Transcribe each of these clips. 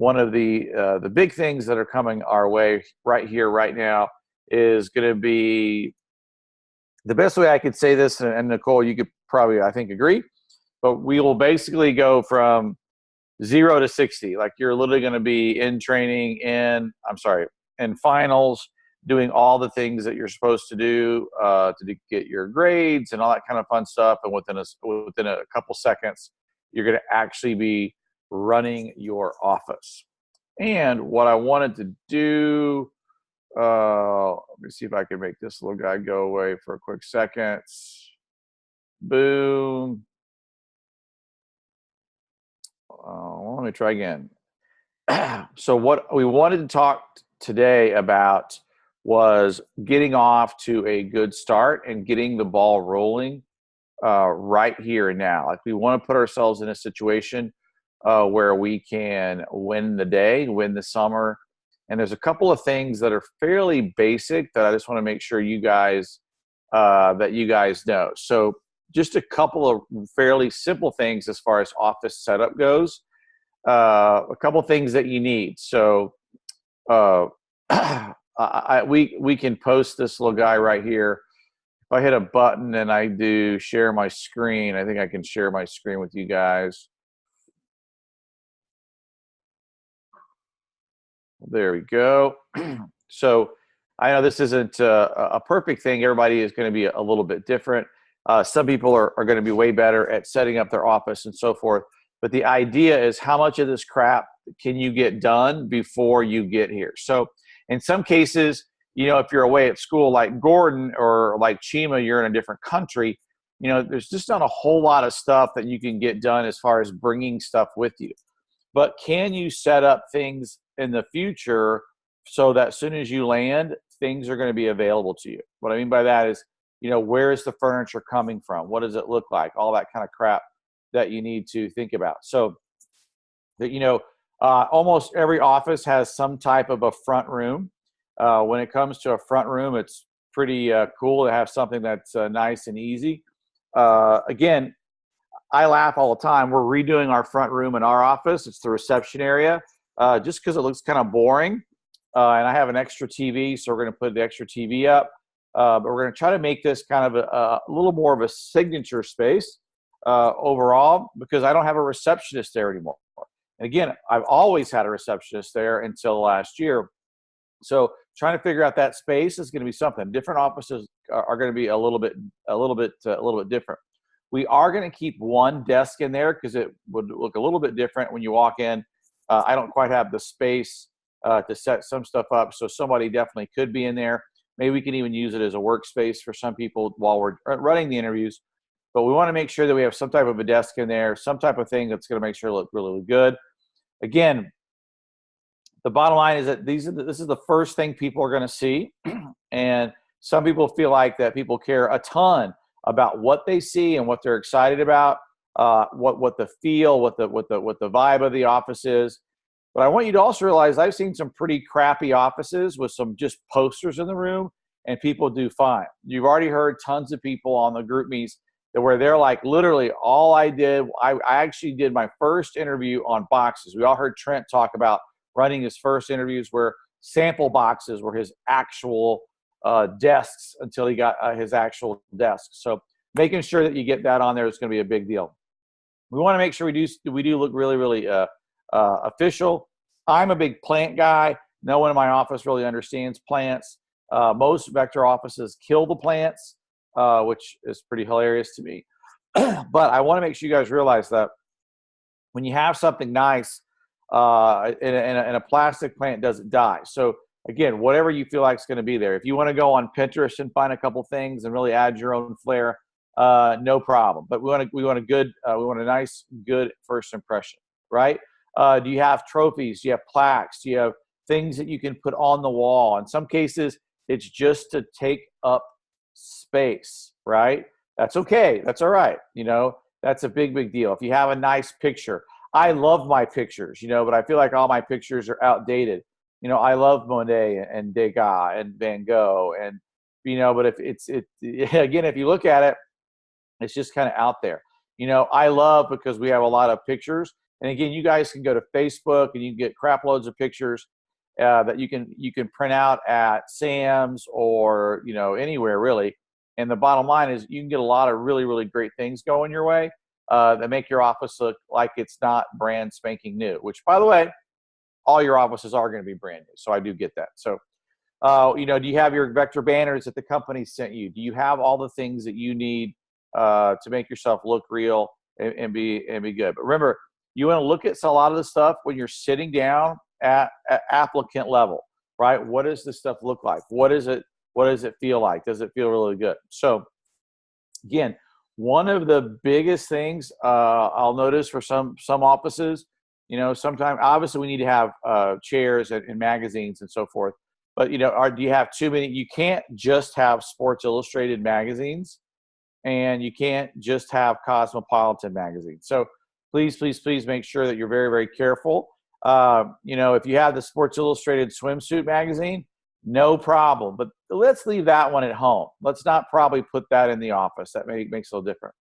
one of the big things that are coming our way right here, right now, is going to be the best way I could say this, and Nicole, you could probably, I think, agree, but we will basically go from 0 to 60. Like you're literally going to be in training in finals, doing all the things that you're supposed to do to get your grades and all that kind of fun stuff. And within a couple seconds, you're going to actually be running your office. And what I wanted to do, let me see if I can make this little guy go away for a quick second. Boom. Let me try again. So what we wanted to talk today about was getting off to a good start and getting the ball rolling right here and now. Like we want to put ourselves in a situation where we can win the day, win the summer. And there's a couple of things that are fairly basic that I just want to make sure you guys know. So just a couple of fairly simple things as far as office setup goes. A couple things that you need. So we can post this little guy right here. If I hit a button and I do share my screen, I think I can share my screen with you guys. There we go. So I know this isn't a perfect thing. Everybody is going to be a little bit different. Some people are going to be way better at setting up their office and so forth. But the idea is how much of this crap can you get done before you get here? So in some cases, if you're away at school like Gordon or like Chima, you're in a different country, there's just not a whole lot of stuff that you can get done as far as bringing stuff with you. But can you set up things in the future so that as soon as you land, things are going to be available to you? What I mean by that is, where is the furniture coming from? What does it look like? All that kind of crap that you need to think about. So that, almost every office has some type of a front room. When it comes to a front room, it's pretty cool to have something that's nice and easy. Again, I laugh all the time. We're redoing our front room in our office. It's the reception area, just because it looks kind of boring. And I have an extra TV, so we're going to put the extra TV up. But we're going to try to make this kind of a little more of a signature space overall, because I don't have a receptionist there anymore. And again, I've always had a receptionist there until last year. So trying to figure out that space is going to be something. Different offices are going to be a little bit different. We are going to keep one desk in there because it would look a little bit different when you walk in. I don't quite have the space to set some stuff up, so somebody definitely could be in there. Maybe we can even use it as a workspace for some people while we're running the interviews. But we want to make sure that we have some type of a desk in there, some type of thing that's going to make sure it look really, really good. Again, the bottom line is that this is the first thing people are going to see. And some people feel like that people care a ton about what they see and what they're excited about, what the feel, what the vibe of the office is. But I want you to also realize I've seen some pretty crappy offices with some just posters in the room, and people do fine. You've already heard tons of people on the group meets that where they're like, literally all I did, I actually did my first interview on boxes. We all heard Trent talk about running his first interviews where sample boxes were his actual desks until he got his actual desk. So making sure that you get that on there is going to be a big deal. We want to make sure we do look really, really official. I'm a big plant guy. No one in my office really understands plants. Most vector offices kill the plants, which is pretty hilarious to me. But I want to make sure you guys realize that when you have something nice in a plastic plant, doesn't die. So again, whatever you feel like is going to be there. If you want to go on Pinterest and find a couple things and really add your own flair, no problem. But we want a nice, good first impression, right? Do you have trophies? Do you have plaques? Do you have things that you can put on the wall? In some cases, it's just to take up space, right? That's okay. That's all right. That's a big, big deal. If you have a nice picture, I love my pictures, but I feel like all my pictures are outdated. I love Monet and Degas and Van Gogh and, but again, if you look at it, it's just kind of out there. I love, because we have a lot of pictures, And again, you guys can go to Facebook and you can get crap loads of pictures that you can print out at Sam's or anywhere really. And the bottom line is you can get a lot of really, really great things going your way that make your office look like it's not brand spanking new, which, by the way, all your offices are going to be brand new. So I do get that. So, do you have your vector banners that the company sent you? Do you have all the things that you need to make yourself look real and be good? But remember, you want to look at a lot of the stuff when you're sitting down at applicant level, right? What does this stuff look like? What does it feel like? Does it feel really good? So again, one of the biggest things I'll notice for some offices, sometimes obviously we need to have chairs and magazines and so forth. But do you have too many? You can't just have Sports Illustrated magazines, and you can't just have Cosmopolitan magazines. So please make sure that you're very, very careful. If you have the Sports Illustrated swimsuit magazine, no problem. But let's leave that one at home. Let's not probably put that in the office. That makes a little different.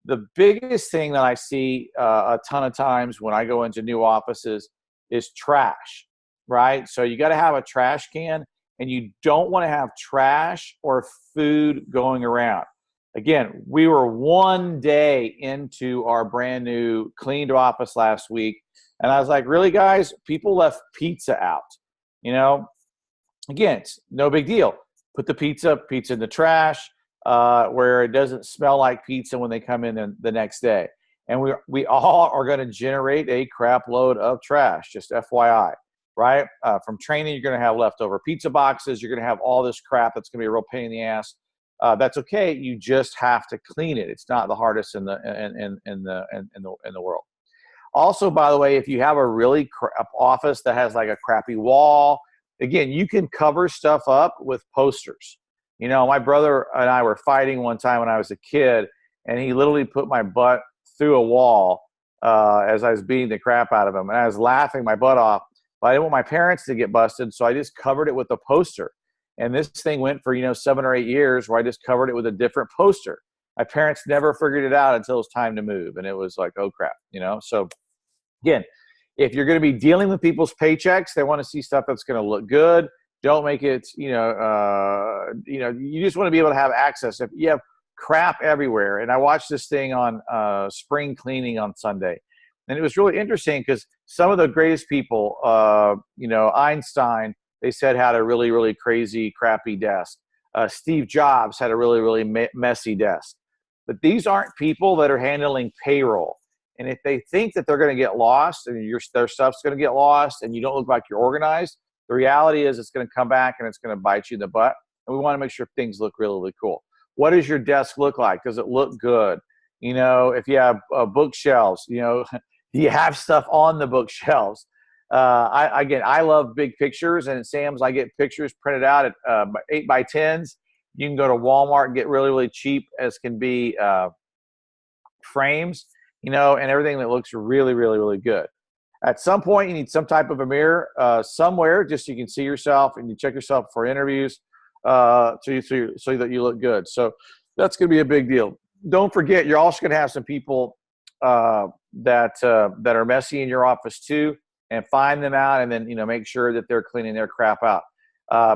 The biggest thing that I see a ton of times when I go into new offices is trash, right? So you got to have a trash can, and you don't want to have trash or food going around. Again, we were one day into our brand new cleaned office last week, and I was like, really, guys? People left pizza out. Again, it's no big deal. Put the pizza in the trash where it doesn't smell like pizza when they come in the next day. And we all are going to generate a crap load of trash, just FYI, right? From training, you're going to have leftover pizza boxes. You're going to have all this crap that's going to be a real pain in the ass. That's okay. You just have to clean it. It's not the hardest in the world. Also, by the way, if you have a really crap office that has like a crappy wall, again, you can cover stuff up with posters. My brother and I were fighting one time when I was a kid, and he literally put my butt through a wall as I was beating the crap out of him. And I was laughing my butt off, but I didn't want my parents to get busted, so I just covered it with a poster. And this thing went for, 7 or 8 years where I just covered it with a different poster. My parents never figured it out until it was time to move. And it was like, oh, crap, So, again, if you're going to be dealing with people's paychecks, they want to see stuff that's going to look good. Don't make it, you just want to be able to have access. If you have crap everywhere, and I watched this thing on spring cleaning on Sunday, and it was really interesting because some of the greatest people, Einstein, they said had a really, really crazy, crappy desk. Steve Jobs had a really, really messy desk. But these aren't people that are handling payroll. And if they think that they're going to get lost and their stuff's going to get lost and you don't look like you're organized, the reality is it's going to come back and it's going to bite you in the butt. And we want to make sure things look really, really cool. What does your desk look like? Does it look good? If you have bookshelves, do you have stuff on the bookshelves? I love big pictures, and at Sam's I get pictures printed out at 8x10s. You can go to Walmart and get really, really cheap as can be frames, and everything that looks really, really, really good. At some point, you need some type of a mirror somewhere, just so you can see yourself and you check yourself for interviews, so that you look good. So that's going to be a big deal. Don't forget, you're also going to have some people that are messy in your office too, and find them out, and then make sure that they're cleaning their crap out.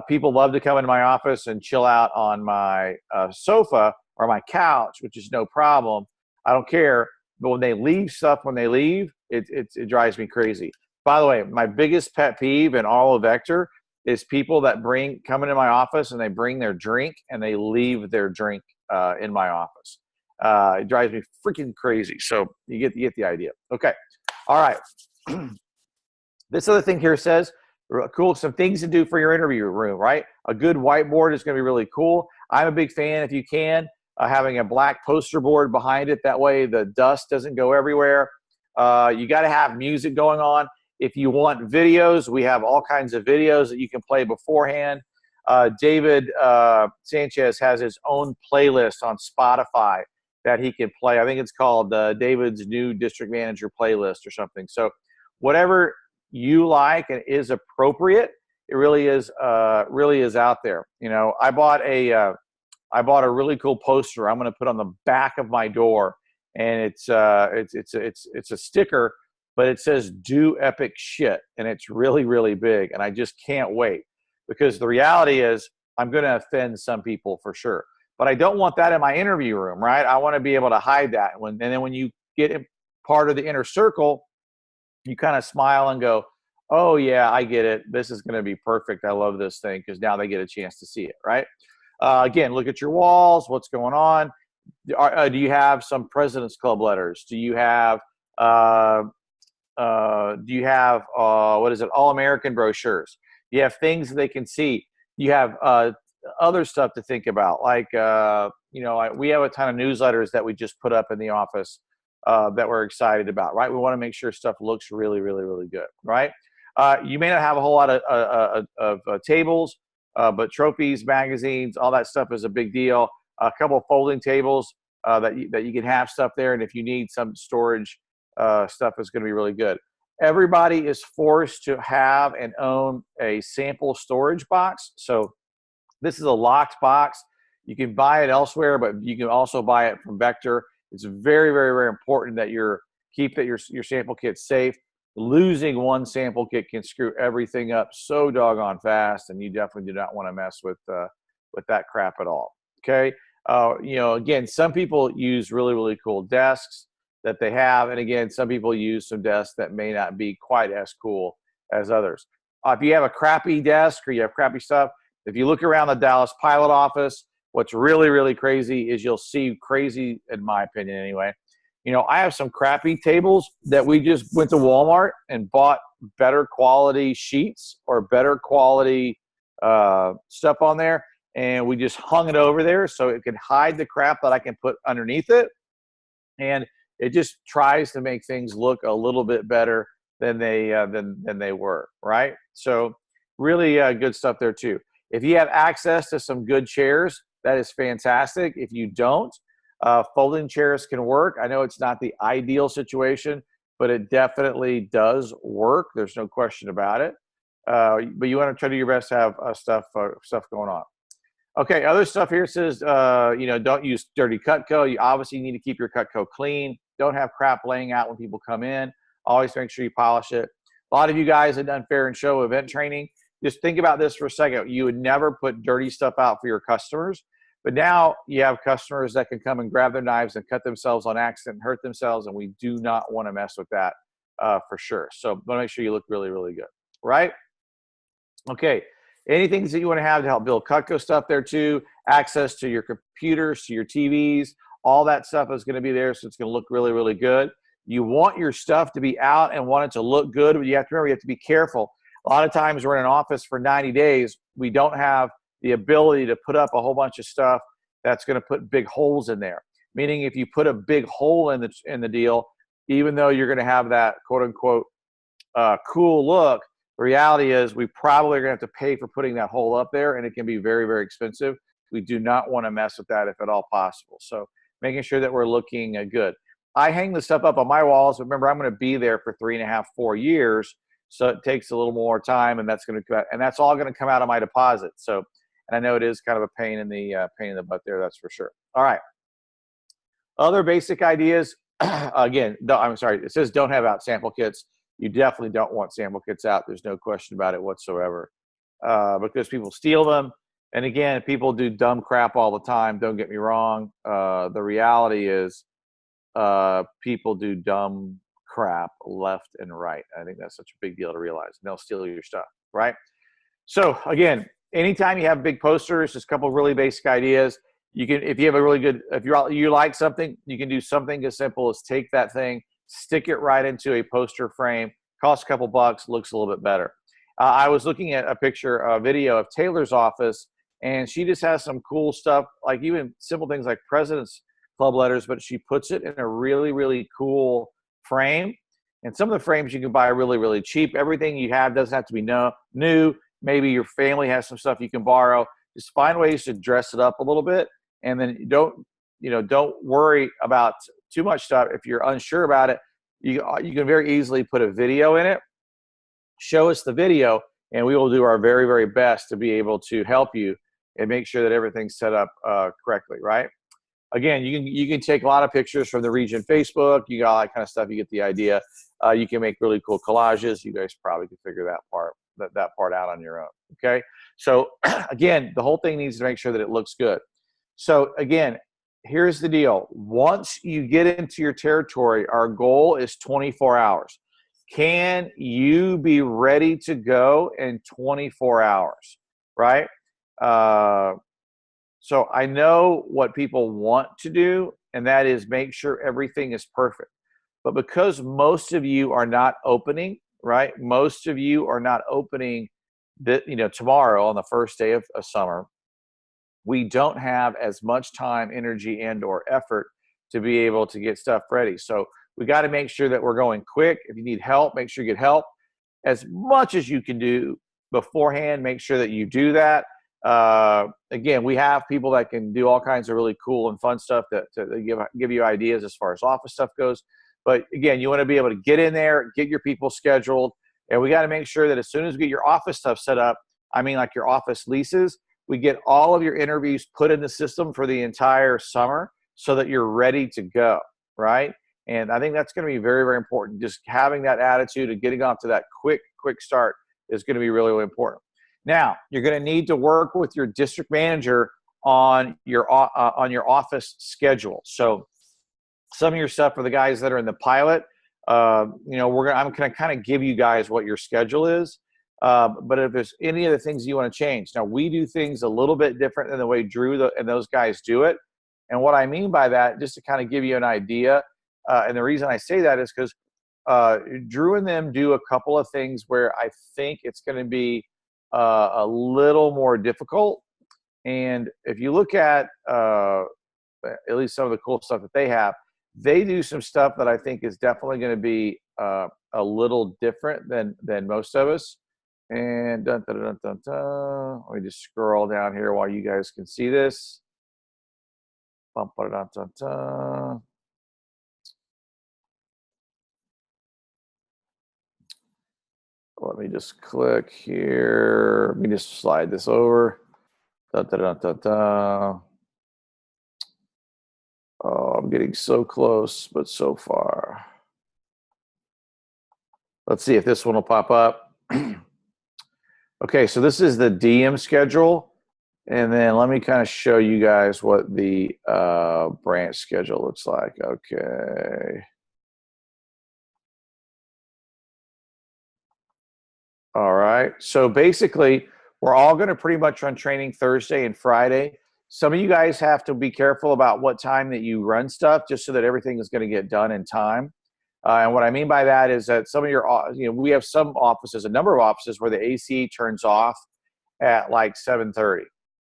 People love to come into my office and chill out on my sofa or my couch, which is no problem. I don't care. But when they leave stuff, it drives me crazy. By the way, my biggest pet peeve in all of Vector is people that come into my office and they bring their drink and they leave their drink in my office. It drives me freaking crazy. So you get the idea. Okay. All right. This other thing here says, cool, some things to do for your interview room, right? A good whiteboard is going to be really cool. I'm a big fan, if you can, having a black poster board behind it. That way the dust doesn't go everywhere. You got to have music going on. If you want videos, we have all kinds of videos that you can play beforehand. David Sanchez has his own playlist on Spotify that he can play. I think it's called David's New District Manager Playlist or something. So whatever you like and is appropriate, it really is out there. I bought a really cool poster I'm going to put on the back of my door, and it's a sticker, but it says do epic shit, and it's really, really big, and I just can't wait, because the reality is I'm going to offend some people for sure, but I don't want that in my interview room, right? I want to be able to hide that. And then when you get in part of the inner circle, you kind of smile and go, oh yeah, I get it. This is going to be perfect. I love this thing, because now they get a chance to see it, right? Again, look at your walls. What's going on? Do you have some President's Club letters? Do you have what is it? All-American brochures. You have things that they can see. You have other stuff to think about, like we have a ton of newsletters that we just put up in the office that we're excited about, right? We want to make sure stuff looks really, really, really good, right? You may not have a whole lot of tables, but trophies, magazines, all that stuff is a big deal. A couple of folding tables that you can have stuff there, and if you need some storage stuff, is going to be really good. Everybody is forced to have and own a sample storage box. So this is a locked box. You can buy it elsewhere, but you can also buy it from Vector. It's very, very, very important that your sample kit safe. Losing one sample kit can screw everything up so doggone fast, and you definitely do not want to mess with that crap at all. Okay. Again, some people use really, really cool desks that they have, and again, some people use some desks that may not be quite as cool as others. If you have a crappy desk or you have crappy stuff, if you look around the Dallas Pilot office, what's really, really crazy is you'll see crazy, in my opinion anyway. I have some crappy tables that we just went to Walmart and bought better quality sheets or better quality stuff on there, and we just hung it over there so it can hide the crap that I can put underneath it, and it just tries to make things look a little bit better than they were, right? So really good stuff there too. If you have access to some good chairs, that is fantastic. If you don't, folding chairs can work. I know it's not the ideal situation, but it definitely does work. There's no question about it. But you want to try to do your best to have stuff going on. Okay, other stuff here says, don't use dirty Cutco. You obviously need to keep your Cutco clean. Don't have crap laying out when people come in. Always make sure you polish it. A lot of you guys have done fair and show event training. Just think about this for a second. You would never put dirty stuff out for your customers, but now you have customers that can come and grab their knives and cut themselves on accident and hurt themselves, and we do not want to mess with that for sure. So want to make sure you look really, really good, right? Okay, anything that you want to have help build Cutco stuff there too, access to your computers, to your TVs, all that stuff is going to be there, so it's going to look really, really good. You want your stuff to be out and want it to look good, but you have to remember, you have to be careful. A lot of times we're in an office for 90 days. We don't have the ability to put up a whole bunch of stuff that's going to put big holes in there. Meaning if you put a big hole in the deal, even though you're going to have that quote unquote cool look, the reality is we probably are going to have to pay for putting that hole up there, and it can be very, very expensive. We do not want to mess with that if at all possible. So making sure that we're looking good. I hang the stuff up on my walls, but remember, I'm going to be there for 3.5, 4 years. So it takes a little more time, and that's all going to come out of my deposit. So, and I know it is kind of a pain in the butt there, that's for sure. All right. Other basic ideas. Again, it says don't have out sample kits. You definitely don't want sample kits out. There's no question about it whatsoever, because people steal them. And again, people do dumb crap all the time. Don't get me wrong. The reality is people do dumb crap left and right. I think that's such a big deal to realize. And they'll steal your stuff, right? So again, anytime you have big posters, just a couple of really basic ideas. You can, if you have a really good, if you like something, you can do something as simple as take that thing, stick it right into a poster frame. Costs a couple bucks, looks a little bit better. I was looking at a video of Taylor's office, and she just has some cool stuff, like even simple things like President's Club letters, but she puts it in a really, really cool frame. And some of the frames you can buy really, really cheap. Everything you have doesn't have to be new. Maybe your family has some stuff you can borrow. Just find ways to dress it up a little bit, and then don't worry about too much stuff. If you're unsure about it, you can very easily put a video in it. Show us the video, and we will do our very, very best to be able to help you and make sure that everything's set up correctly, right? Again, you can take a lot of pictures from the region Facebook. You got all that kind of stuff. You get the idea. You can make really cool collages. You guys probably can figure that part out on your own. Okay. So again, the whole thing needs to make sure that it looks good. So again, here's the deal. Once you get into your territory, our goal is 24 hours. Can you be ready to go in 24 hours, right? So I know what people want to do, and that is make sure everything is perfect. But because most of you are not opening, right? Most of you are not opening tomorrow on the first day of summer. We don't have as much time, energy, and or effort to be able to get stuff ready. So we got to make sure that we're going quick. If you need help, make sure you get help. As much as you can do beforehand, make sure that you do that. Again, we have people that can do all kinds of really cool and fun stuff to give you ideas as far as office stuff goes. But again, you want to be able to get in there, get your people scheduled, and we got to make sure that as soon as we get your office stuff set up, I mean like your office leases, we get all of your interviews put in the system for the entire summer so that you're ready to go, right? And I think that's going to be very, very important. Just having that attitude and getting off to that quick start is going to be really, really important. Now, you're going to need to work with your district manager on your office schedule. So some of your stuff for the guys that are in the pilot, I'm going to kind of give you guys what your schedule is. But if there's any of the things you want to change, now we do things a little bit different than the way Drew and those guys do it. And what I mean by that, just to kind of give you an idea, and the reason I say that is because Drew and them do a couple of things where I think it's going to be a little more difficult. And if you look at least some of the cool stuff that they do some stuff that I think is definitely going to be a little different than most of us. And let me just scroll down here while you guys can see this. Let me just click here. Let me just slide this over. Oh, I'm getting so close, but so far. Let's see if this one will pop up. Okay, so this is the DM schedule. And then let me kind of show you guys what the branch schedule looks like. Okay. All right. So basically, we're all going to pretty much run training Thursday and Friday. Some of you guys have to be careful about what time that you run stuff, just so that everything is going to get done in time. And what I mean by that is that some of we have some offices, a number of offices where the AC turns off at like 7:30,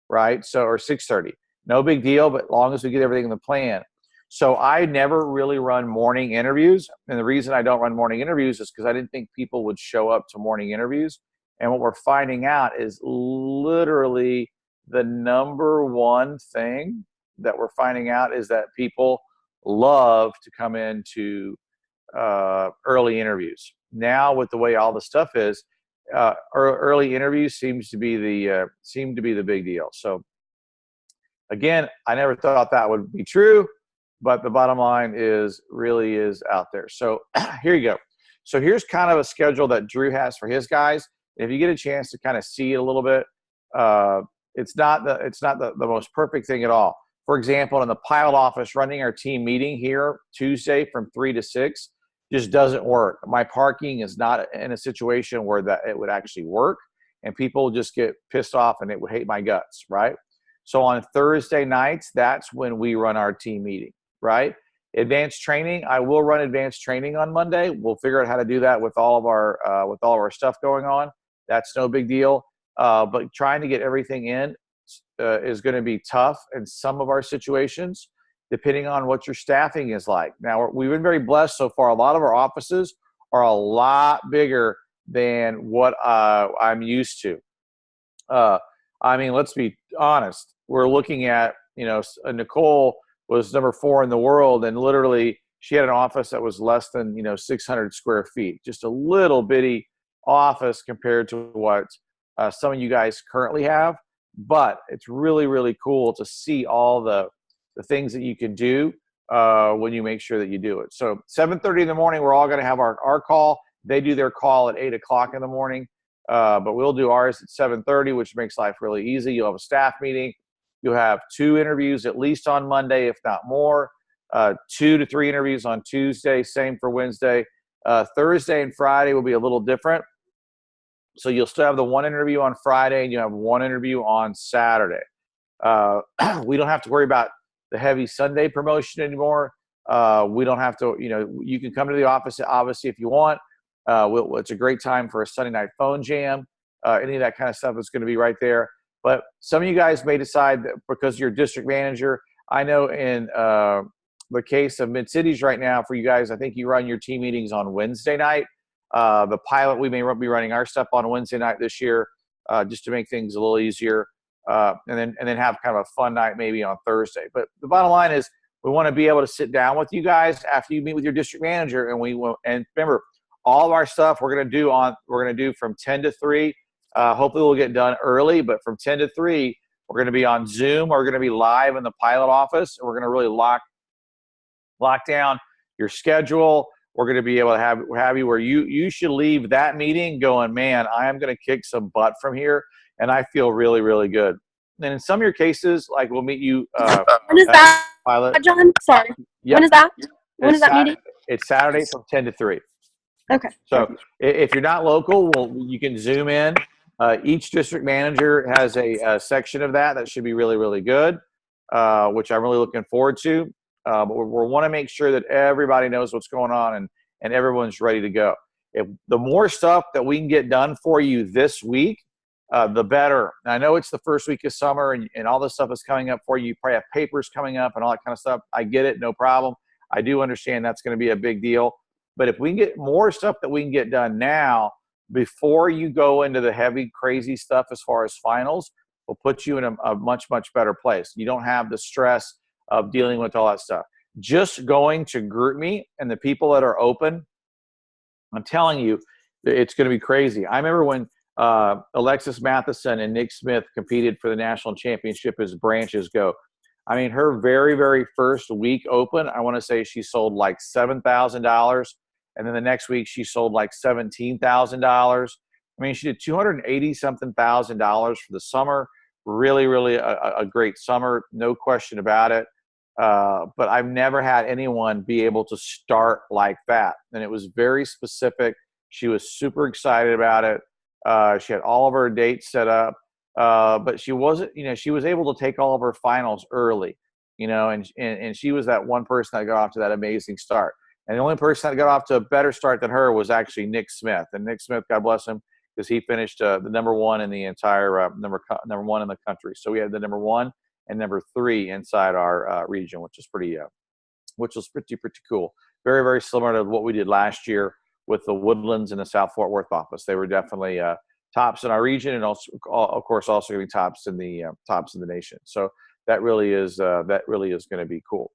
right? So, or 6:30. No big deal, but as long as we get everything in the plan. So I never really run morning interviews. And the reason I don't run morning interviews is because I didn't think people would show up to morning interviews. And what we're finding out is literally the number one thing that we're finding out is that people love to come into early interviews. Now, with the way all the stuff is, early interviews seem to be the big deal. So again, I never thought that would be true, but the bottom line really is out there. So here you go. So here's kind of a schedule that Drew has for his guys. If you get a chance to kind of see it a little bit, it's not the most perfect thing at all. For example, in the pilot office, running our team meeting here Tuesday from 3 to 6 just doesn't work. My parking is not in a situation where that it would actually work, and people just get pissed off and it would hate my guts, right? So on Thursday nights, that's when we run our team meeting, right? Advanced training, I will run advanced training on Monday. We'll figure out how to do that with all of our stuff going on. That's no big deal. But trying to get everything in is going to be tough in some of our situations, depending on what your staffing is like. Now, we've been very blessed so far. A lot of our offices are a lot bigger than what I'm used to. I mean, let's be honest. We're looking at, Nicole was number 4 in the world, and literally she had an office that was less than, 600 square feet, just a little bitty office compared to what some of you guys currently have. But it's really, really cool to see all the things that you can do when you make sure that you do it. So 7:30 in the morning, we're all going to have our call. They do their call at 8 o'clock in the morning, but we'll do ours at 7:30, which makes life really easy. You'll have a staff meeting. You'll have 2 interviews at least on Monday, if not more. 2 to 3 interviews on Tuesday. Same for Wednesday. Thursday and Friday will be a little different. So you'll still have the 1 interview on Friday, and you have 1 interview on Saturday. We don't have to worry about the heavy Sunday promotion anymore. We don't have to, you can come to the office, obviously, if you want. It's a great time for a Sunday night phone jam. Any of that kind of stuff is going to be right there. But some of you guys may decide that because you're district manager, I know in the case of Mid-Cities right now, for you guys, I think you run your team meetings on Wednesday night. The pilot, we may be running our stuff on Wednesday night this year, just to make things a little easier. And then have kind of a fun night maybe on Thursday. But the bottom line is we want to be able to sit down with you guys after you meet with your district manager, and remember, all of our stuff we're going to do from 10 to 3. Hopefully we'll get done early, but from 10 to 3, we're going to be on Zoom. We're going to be live in the pilot office, and we're going to really lock down your schedule. We're going to be able to have you where you should leave that meeting going, man, I am going to kick some butt from here, and I feel really, really good. And in some of your cases, like we'll meet you. When is that, pilot. John? Sorry. Yep. When is that? When is that meeting? It's Saturday from 10 to 3. Okay. So if you're not local, you can Zoom in. Each district manager has a section of that should be really, really good, which I'm really looking forward to. But we want to make sure that everybody knows what's going on and everyone's ready to go. If the more stuff that we can get done for you this week, the better. And I know it's the first week of summer and all this stuff is coming up for you. You probably have papers coming up and all that kind of stuff. I get it, no problem. I do understand that's going to be a big deal. But if we can get more stuff that we can get done now before you go into the heavy, crazy stuff as far as finals, will put you in a much, much better place. You don't have the stress of dealing with all that stuff. Just going to group me and the people that are open, I'm telling you, it's going to be crazy. I remember when Alexis Matheson and Nick Smith competed for the national championship as branches go. I mean, her very, very first week open, I want to say she sold like $7,000. And then the next week she sold like $17,000. I mean, she did $280-something thousand for the summer. Really, really a great summer, no question about it. But I've never had anyone be able to start like that. And it was very specific. She was super excited about it. She had all of her dates set up. But she wasn't, she was able to take all of her finals early, and she was that one person that got off to that amazing start. And the only person that got off to a better start than her was actually Nick Smith. And Nick Smith, God bless him, because he finished the number 1 in the entire number 1 in the country. So we had the number 1 and number 3 inside our region, which was pretty cool. Very, very similar to what we did last year with the Woodlands and the South Fort Worth office. They were definitely tops in our region, and also, of course, also going to be tops in the nation. So that really is going to be cool.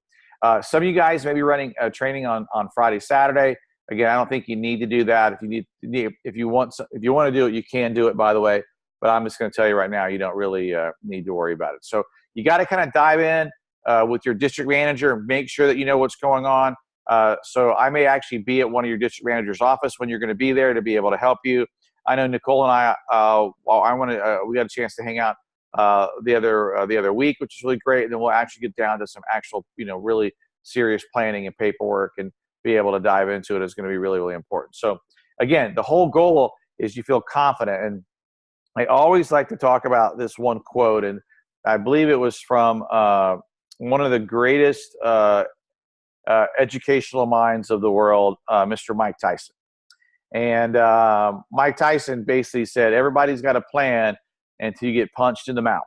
Some of you guys may be running training on Friday, Saturday. Again, I don't think you need to do that. If you want to do it, you can do it, by the way. But I'm just going to tell you right now, you don't really need to worry about it. So you got to kind of dive in with your district manager and make sure that you know what's going on. So I may actually be at one of your district manager's office when you're going to be there to be able to help you. I know Nicole and I, we got a chance to hang out the other week, which is really great. And then we'll actually get down to some actual, really serious planning and paperwork, and be able to dive into it is going to be really, really important. So again, the whole goal is you feel confident. And I always like to talk about this one quote, and I believe it was from one of the greatest educational minds of the world, Mr. Mike Tyson. And Mike Tyson basically said, everybody's got a plan until you get punched in the mouth.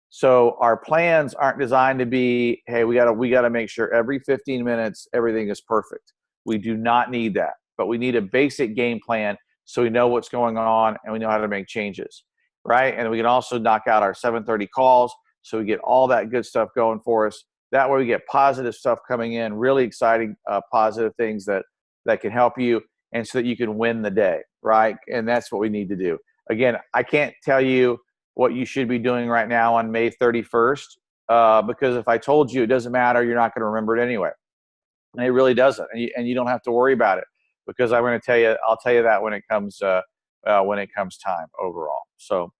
So our plans aren't designed to be, hey, we got to make sure every 15 minutes everything is perfect. We do not need that, but we need a basic game plan so we know what's going on and we know how to make changes, right? And we can also knock out our 7:30 calls so we get all that good stuff going for us. That way we get positive stuff coming in, really exciting, positive things that can help you, and so that you can win the day, right? And that's what we need to do. Again, I can't tell you what you should be doing right now on May 31st. because if I told you, it doesn't matter. You're not going to remember it anyway. And it really doesn't. And you don't have to worry about it, because I'm going to tell you, I'll tell you that when it comes time overall. So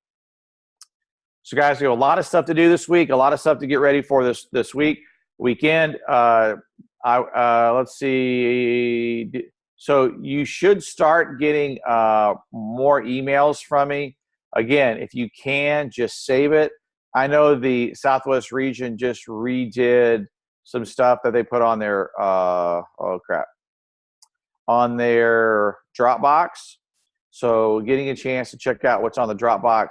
guys, we have a lot of stuff to do this week, a lot of stuff to get ready for this weekend. Let's see. So you should start getting more emails from me. Again, if you can, just save it. I know the Southwest region just redid some stuff that they put on their on their Dropbox. So getting a chance to check out what's on the Dropbox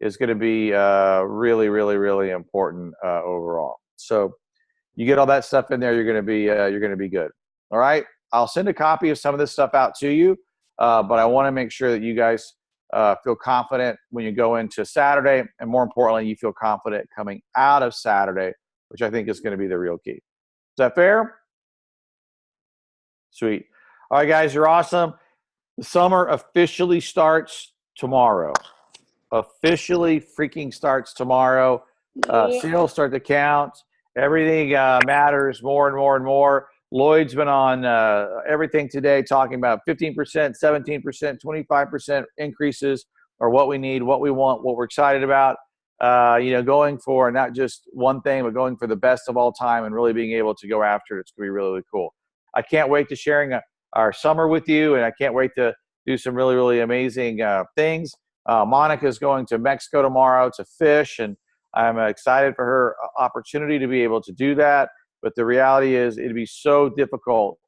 is going to be really, really, really important overall. So you get all that stuff in there, you're going to be good. All right. I'll send a copy of some of this stuff out to you, but I want to make sure that you guys feel confident when you go into Saturday, and more importantly, you feel confident coming out of Saturday, which I think is going to be the real key. Is that fair? Sweet. All right, guys, you're awesome. The summer officially starts tomorrow. Officially freaking starts tomorrow. Sales start to count. Everything matters more and more and more. Lloyd's been on everything today talking about 15%, 17%, 25% increases are what we need, what we want, what we're excited about. Going for not just one thing, but going for the best of all time and really being able to go after it. It's going to be really, really cool. I can't wait to sharing our summer with you, and I can't wait to do some really, really amazing things. Monica's going to Mexico tomorrow to fish, and I'm excited for her opportunity to be able to do that. But the reality is, it'd be so difficult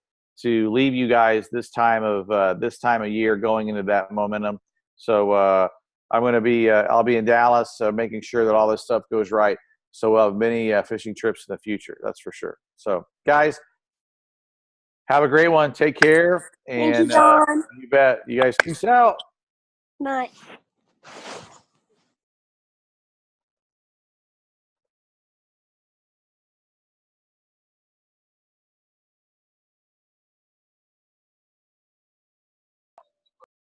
to leave you guys this time of year going into that momentum. So I'll be in Dallas, making sure that all this stuff goes right. So we'll have many fishing trips in the future. That's for sure. So guys, have a great one. Take care. Thank you, And John. you bet. You guys peace out. Night.